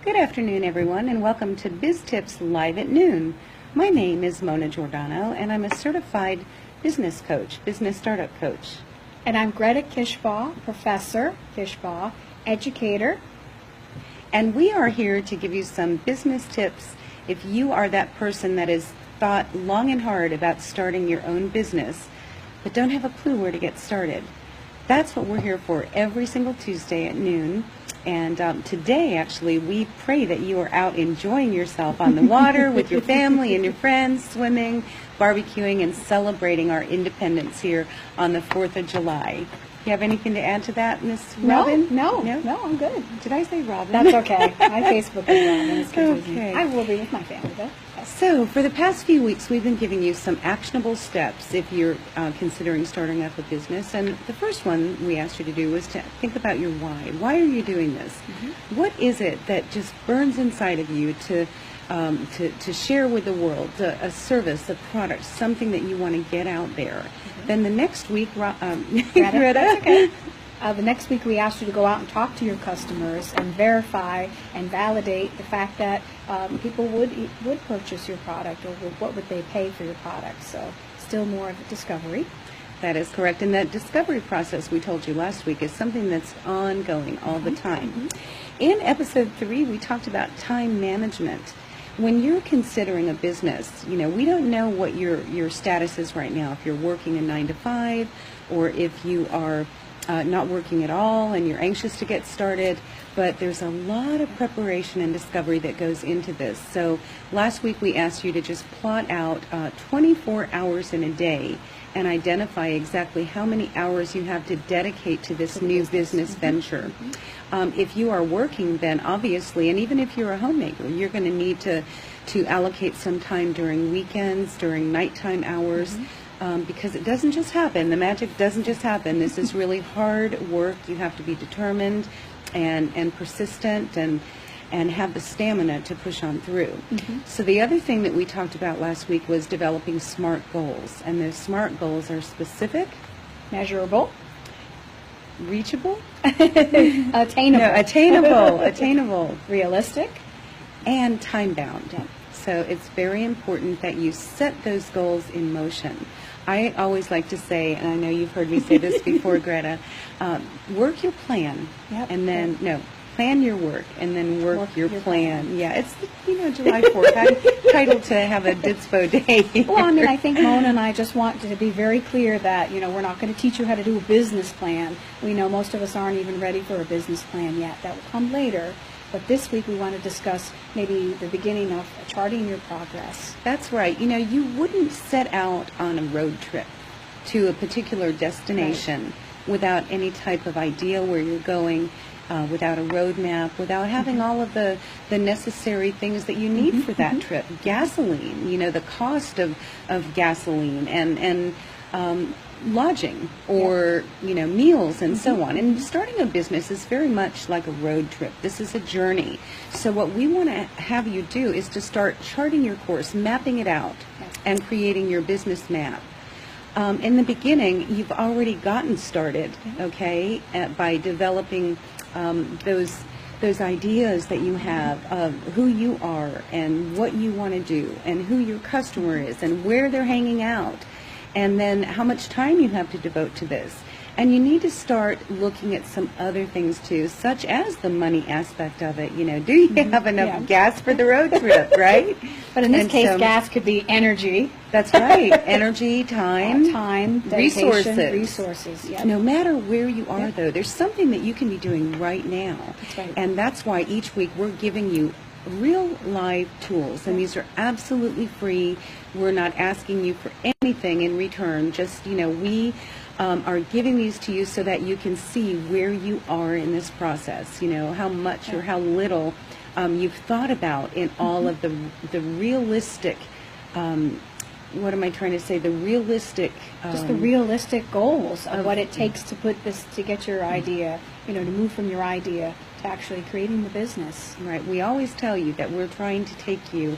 Good afternoon, everyone, and welcome to Biz Tips Live at Noon. My name is Mona Giordano, and I'm a certified business coach, business startup coach. And I'm Greta Kishbaugh, Professor Kishbaugh, educator. And we are here to give you some business tips if you are that person that has thought long and hard about starting your own business, but don't have a clue where to get started. That's what we're here for every single Tuesday at noon. And today, actually, we pray that you are out enjoying yourself on the water with your family and your friends, swimming, barbecuing, and celebrating our independence here on the 4th of July. You have anything to add to that, Miss Robin? No, I'm good. Did I say Robin? That's okay. My Facebook is Robin. Okay. I will be with my family, though. So, for the past few weeks, we've been giving you some actionable steps if you're considering starting up a business. And the first one we asked you to do was to think about your why. Why are you doing this? Mm-hmm. What is it that just burns inside of you to share with the world, a service, a product, something that you want to get out there? Mm-hmm. Then the next week, Greta, okay. The next week we asked you to go out and talk to your customers and verify and validate the fact that people would purchase your product, or what would they pay for your product. So still more of a discovery. That is correct. And that discovery process we told you last week is something that's ongoing all the time. Mm-hmm. In episode 3, we talked about time management. When you're considering a business, we don't know what your status is right now, if you're working a 9 to 5 or if you are not working at all and you're anxious to get started, but there's a lot of preparation and discovery that goes into this. So last week we asked you to just plot out 24 hours in a day and identify exactly how many hours you have to dedicate to this new business venture. If you are working, then obviously, and even if you're a homemaker, you're going to need to allocate some time during weekends, during nighttime hours. Because it doesn't just happen. The magic doesn't just happen. This is really hard work. You have to be determined and persistent and have the stamina to push on through. Mm-hmm. So the other thing that we talked about last week was developing SMART goals. And those SMART goals are specific, measurable, reachable, attainable, realistic, and time-bound. Yeah. So it's very important that you set those goals in motion. I always like to say, and I know you've heard me say this before, Greta, work your plan, and then, plan your work, and then work your plan. Yeah, it's, July 4th. I'm titled to have a Didspo day. Well, I think Mona and I just want to be very clear that, we're not going to teach you how to do a business plan. We know most of us aren't even ready for a business plan yet. That will come later. But this week we want to discuss maybe the beginning of charting your progress. That's right. You wouldn't set out on a road trip to a particular destination without any type of idea where you're going, without a roadmap, without having all of the necessary things that you need for that trip. Gasoline, the cost of gasoline and lodging or meals and so on. And starting a business is very much like a road trip. This is a journey. So what we want to have you do is to start charting your course, mapping it out, and creating your business map. In the beginning, you've already gotten started, by developing those ideas that you have of who you are and what you want to do and who your customer is and where they're hanging out. And then how much time you have to devote to this. And you need to start looking at some other things too, such as the money aspect of it. Do you have enough gas for the road trip, right? But in this case, gas could be energy. That's right. Energy, time, resources. Yep. No matter where you are, though, there's something that you can be doing right now. That's right. And that's why each week we're giving you real live tools, and these are absolutely free. We're not asking you for anything in return. Just, we are giving these to you so that you can see where you are in this process, how much or how little you've thought about in all of the realistic, what am I trying to say, the realistic... just the realistic goals of what it takes to put this, to get your idea, to move from your idea to actually creating the business. Right. We always tell you that we're going to take you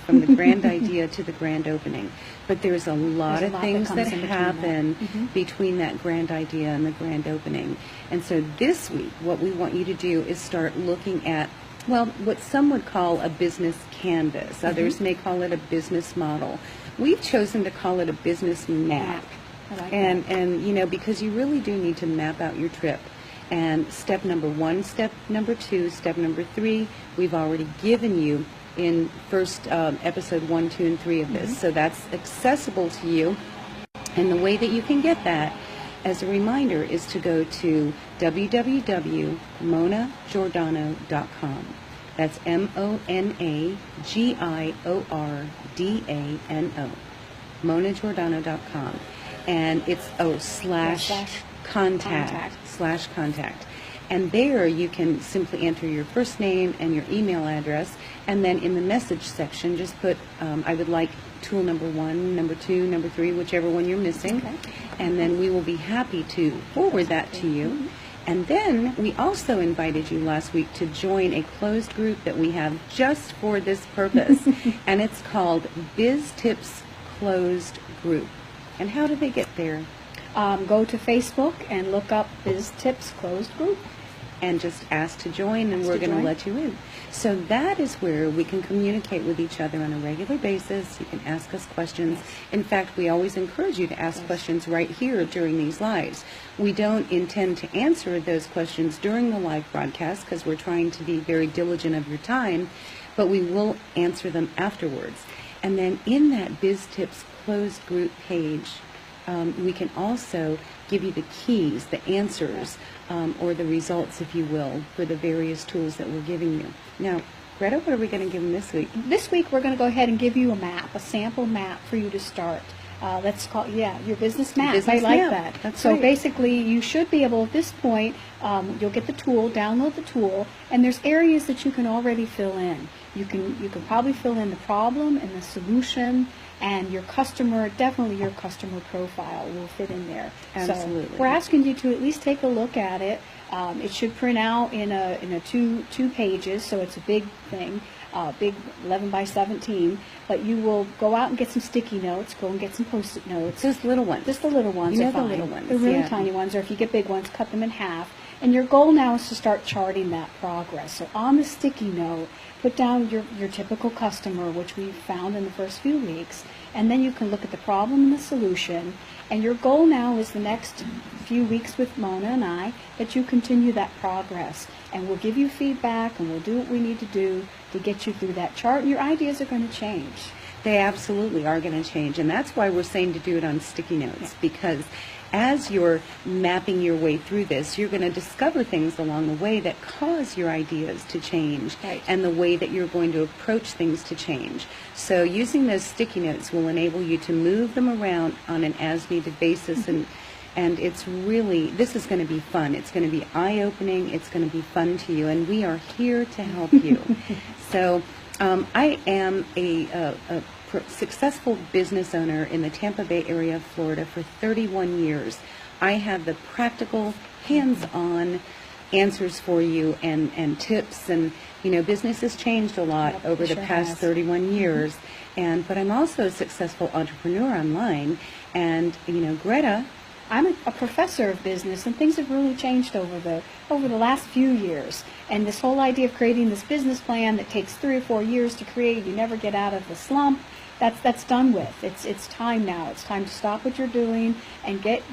from the grand idea to the grand opening. But there's a lot of things that happen between that grand idea and the grand opening. And so this week, what we want you to do is start looking at, well, what some would call a business canvas. Others may call it a business model. We've chosen to call it a business map. I like and that. and you know, because you really do need to map out your trip. And step number 1, step number 2, step number 3, we've already given you in first episode 1, 2, and 3 of this. So that's accessible to you. And the way that you can get that, as a reminder, is to go to www.monagiordano.com. That's MonaGiordano. MonaGiordano.com. And it's /contact. And there you can simply enter your first name and your email address, and then in the message section just put, I would like tool number 1, number 2, number 3, whichever one you're missing, and then we will be happy to forward that to you. And then we also invited you last week to join a closed group that we have just for this purpose, and it's called BIZ Tips Closed Group. And how do they get there? Go to Facebook and look up BIZ Tips Closed Group. And just ask to join, and we're going to let you in. So that is where we can communicate with each other on a regular basis. You can ask us questions. In fact, we always encourage you to ask questions right here during these lives. We don't intend to answer those questions during the live broadcast because we're trying to be very diligent of your time, but we will answer them afterwards. And then in that BIZ Tips closed group page, we can also give you the keys, the answers, or the results, if you will, for the various tools that we're giving you. Now, Greta, what are we going to give them this week? This week we're going to go ahead and give you a map, a sample map for you to start. Let's call your business map. I like that. That's so right. basically, you should be able, at this point, you'll get the tool, download the tool, and there's areas that you can already fill in. You can probably fill in the problem and the solution, and your customer, definitely your customer profile will fit in there. Absolutely. So we're asking you to at least take a look at it. It should print out in a two pages, so it's a big thing, big 11 by 17. But you will go out and get some sticky notes, go and get some Post-it notes. Just little ones. Just the little ones. You know, are fine. the little ones. The really yeah. tiny ones, or if you get big ones, cut them in half. And your goal now is to start charting that progress. So on the sticky note, put down your typical customer, which we found in the first few weeks, and then you can look at the problem and the solution. And your goal now is the next few weeks with Mona and I that you continue that progress. And we'll give you feedback, and we'll do what we need to do to get you through that chart. And your ideas are going to change. They absolutely are going to change. And that's why we're saying to do it on sticky notes, because as you're mapping your way through this, you're going to discover things along the way that cause your ideas to change, and the way that you're going to approach things to change. So using those sticky notes will enable you to move them around on an as-needed basis, and it's really, this is going to be fun. It's going to be eye-opening. It's going to be fun to you, and we are here to help you. So I am a successful business owner in the Tampa Bay area of Florida for 31 years. I have the practical, hands-on answers for you and tips, and business has changed a lot over the past 31 years. But I'm also a successful entrepreneur online, and Greta, I'm a professor of business, and things have really changed over the last few years. And this whole idea of creating this business plan that takes 3 or 4 years to create, you never get out of the slump. That's done with. It's time now. It's time to stop what you're doing and get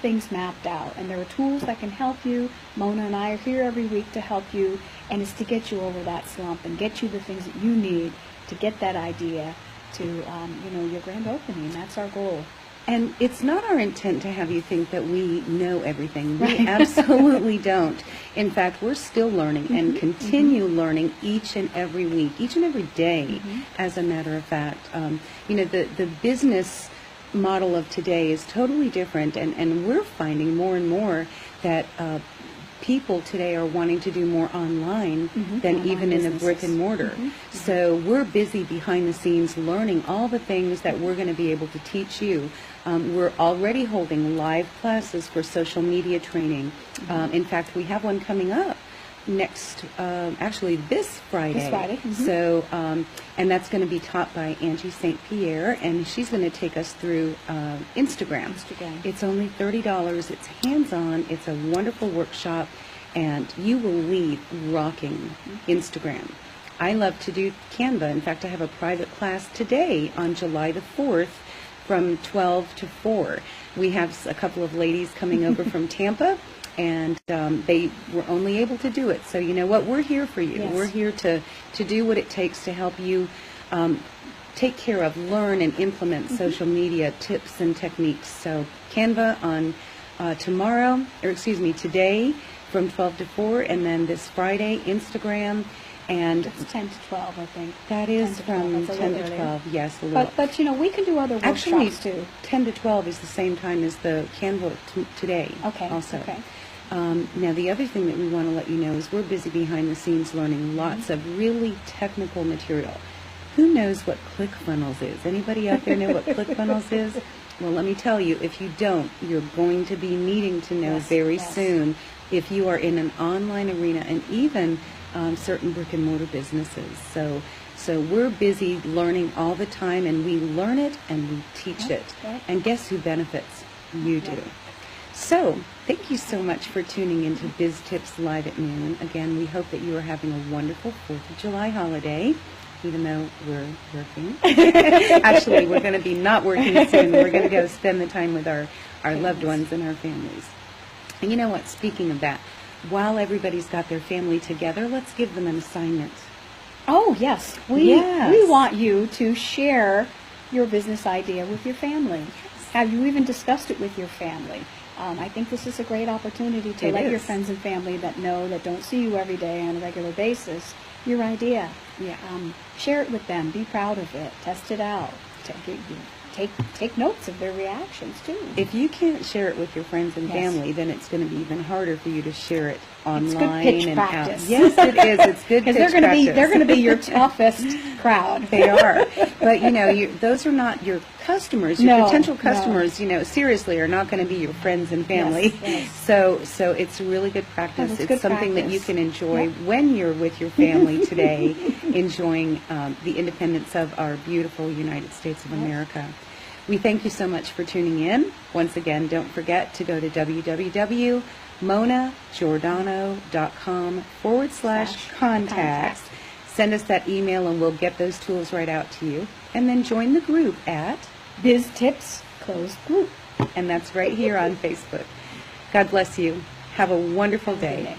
things mapped out. And there are tools that can help you. Mona and I are here every week to help you, and it's to get you over that slump and get you the things that you need to get that idea to your grand opening. That's our goal. And it's not our intent to have you think that we know everything. We absolutely don't. In fact, we're still learning and continue learning each and every week, each and every day, as a matter of fact. The business model of today is totally different, and we're finding more and more that people today are wanting to do more online than Online even in a businesses. brick and mortar. So we're busy behind the scenes learning all the things that we're going to be able to teach you. We're already holding live classes for social media training. In fact, we have one coming up next, actually this Friday. This Friday. So, and that's going to be taught by Angie St. Pierre, and she's going to take us through Instagram. It's only $30. It's hands-on. It's a wonderful workshop, and you will leave rocking Instagram. I love to do Canva. In fact, I have a private class today on July the 4th from 12 to 4. We have a couple of ladies coming over from Tampa, and they were only able to do it. So you know what? We're here for you. Yes. We're here to do what it takes to help you take care of, learn, and implement social media tips and techniques. So Canva on today from 12 to 4, and then this Friday, Instagram. And It's 10 to 12, I think. that is 10 to 12, from that's a 10 little to earlier. 12. Yes, a little. But you know, we can do other Actually, workshops too. 10 to 12 is the same time as the Canva today. Okay, Also. okay. Now, the other thing that we want to let you know is we're busy behind the scenes learning lots of really technical material. Who knows what ClickFunnels is? Anybody out there know what ClickFunnels is? Well, let me tell you, if you don't, you're going to be needing to know very soon if you are in an online arena and even certain brick and mortar businesses. So we're busy learning all the time, and we learn it and we teach it. Right. And guess who benefits? You do. So thank you so much for tuning into Biz Tips Live at noon. Again, we hope that you are having a wonderful 4th of July holiday, even though we're working. Actually, we're going to be not working soon. We're going to go spend the time with our loved ones and our families. And you know what? Speaking of that, while everybody's got their family together, let's give them an assignment. Oh, yes. We want you to share your business idea with your family. Have you even discussed it with your family? I think this is a great opportunity to let your friends and family that don't see you every day on a regular basis, your idea. Yeah. Share it with them. Be proud of it. Test it out. Take notes of their reactions too. If you can't share it with your friends and family, then it's going to be even harder for you to share it online. It's good pitch and practice. out. Yes, it is. It's good pitch Because practice. they're going to be your toughest crowd. They are. But, you know, those are not your customers. Your potential customers, you know, seriously, are not going to be your friends and family. Yes. So it's really good practice. It's It's good something that you practice. can enjoy when you're with your family today, enjoying the independence of our beautiful United States of America. We thank you so much for tuning in. Once again, don't forget to go to www.monagiordano.com/contacts. Send us that email and we'll get those tools right out to you. And then join the group at Biz Tips Closed Group. and that's right here on Facebook. God bless you. Have a wonderful day.